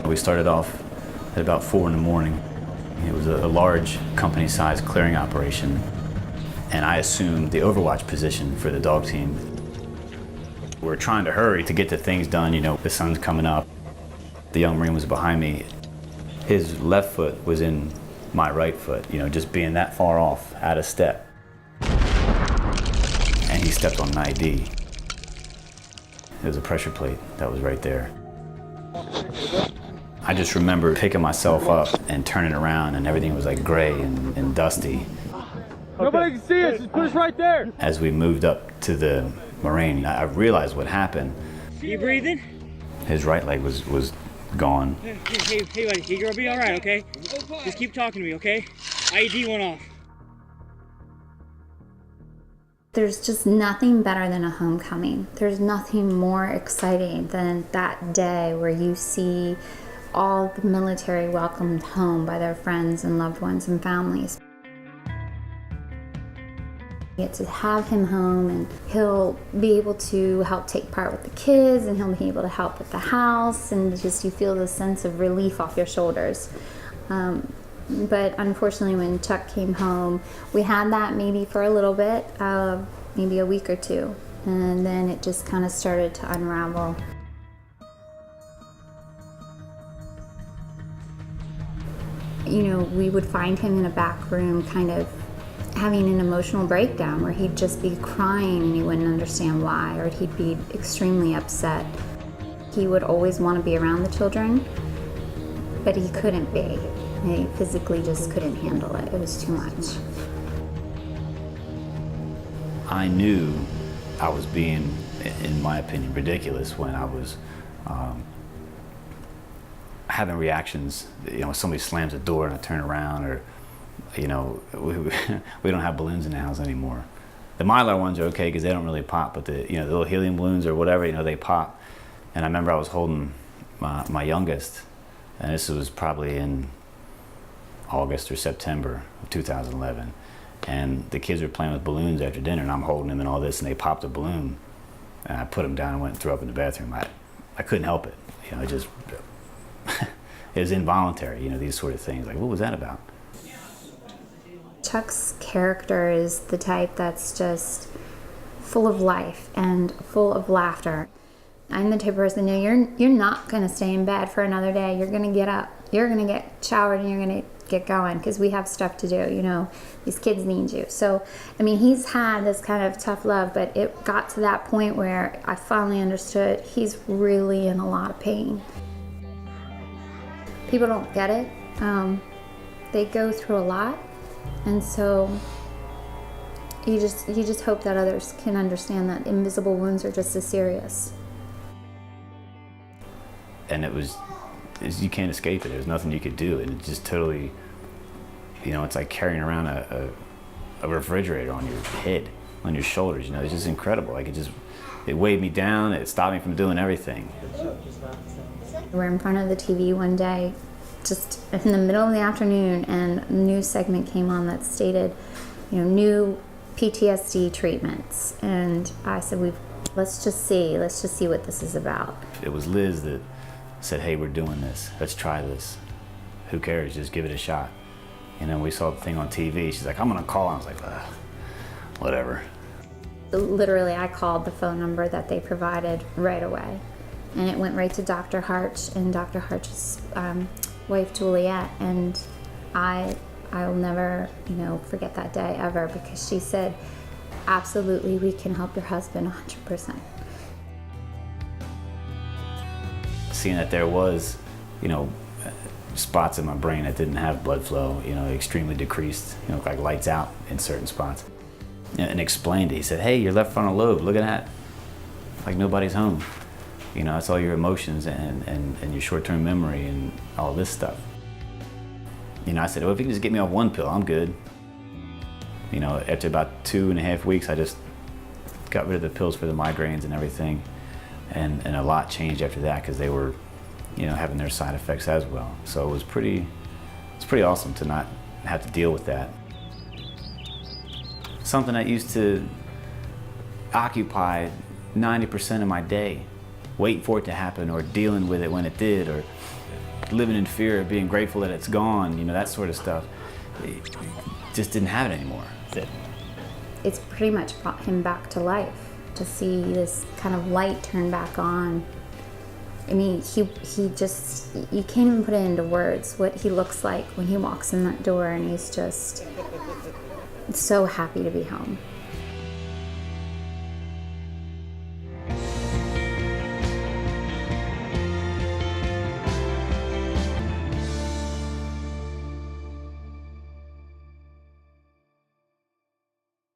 We started off at about 4 in the morning. It was a large company-sized clearing operation, and I assumed the overwatch position for the dog team. We're trying to hurry to get the things done, you know, the sun's coming up. The young Marine was behind me. His left foot was in my right foot, you know, just being that far off, out of step. And he stepped on an ID. It was a pressure plate that was right there. I just remember picking myself up and turning around, and everything was like gray and dusty. Nobody can see us, just put us right there. As we moved up to the Marine, I realized what happened. You breathing? His right leg was gone. Hey, buddy, you're gonna be all right, okay? Just keep talking to me, okay? IED went off. There's just nothing better than a homecoming. There's nothing more exciting than that day where you see all the military welcomed home by their friends and loved ones and families. You get to have him home, and he'll be able to help take part with the kids, and he'll be able to help with the house, and just you feel the sense of relief off your shoulders. But unfortunately, when Chuck came home, we had that maybe for a little bit, maybe a week or two, and then it just kind of started to unravel. You know, we would find him in a back room kind of having an emotional breakdown where he'd just be crying and he wouldn't understand why, or he'd be extremely upset. He would always want to be around the children, but he couldn't be. He physically just couldn't handle it. It was too much. I knew I was being, in my opinion, ridiculous when I was having reactions. You know, somebody slams a door and I turn around, or, you know, we don't have balloons in the house anymore. The Mylar ones are okay because they don't really pop, but the, you know, the little helium balloons or whatever, you know, they pop. And I remember I was holding my youngest, and this was probably in August or September of 2011. And the kids were playing with balloons after dinner, and I'm holding them and all this, and they popped a balloon. And I put them down and went and threw up in the bathroom. I couldn't help it. You know, it just, it was involuntary, you know, these sort of things. Like, what was that about? Chuck's character is the type that's just full of life and full of laughter. I'm the type of person, you know, you're not going to stay in bed for another day. You're going to get up. You're going to get showered and you're going to get going because we have stuff to do, you know. These kids need you. So, I mean, he's had this kind of tough love, but it got to that point where I finally understood he's really in a lot of pain. People don't get it. They go through a lot. And so you just hope that others can understand that invisible wounds are just as serious. And you can't escape it. There's nothing you could do, and it just totally, you know, it's like carrying around a refrigerator on your head, on your shoulders. You know, it's just incredible. Like it weighed me down. It stopped me from doing everything. We're in front of the TV one day, just in the middle of the afternoon, and a news segment came on that stated, you know, new PTSD treatments. And I said, let's just see what this is about. It was Liz that said, hey, we're doing this. Let's try this. Who cares? Just give it a shot. You know, we saw the thing on TV. She's like, I'm gonna call. I was like, whatever. Literally, I called the phone number that they provided right away. And it went right to Dr. Harch and Dr. Harch's wife, Juliet. And I'll never, you know, forget that day ever, because she said, absolutely, we can help your husband 100%. Seeing that there was, you know, spots in my brain that didn't have blood flow, you know, extremely decreased, you know, like lights out in certain spots. And explained it. He said, hey, your left frontal lobe, look at that. Like nobody's home. You know, that's all your emotions and your short-term memory and all this stuff. You know, I said, well, if you can just get me off one pill, I'm good. You know, after about 2.5 weeks, I just got rid of the pills for the migraines and everything. And a lot changed after that, because they were, you know, having their side effects as well. So it was pretty awesome to not have to deal with that. Something that used to occupy 90% of my day, waiting for it to happen or dealing with it when it did, or living in fear, being grateful that it's gone, you know, that sort of stuff. He just didn't have it anymore. It's pretty much brought him back to life, to see this kind of light turn back on. I mean, he just, you can't even put it into words what he looks like when he walks in that door, and he's just so happy to be home.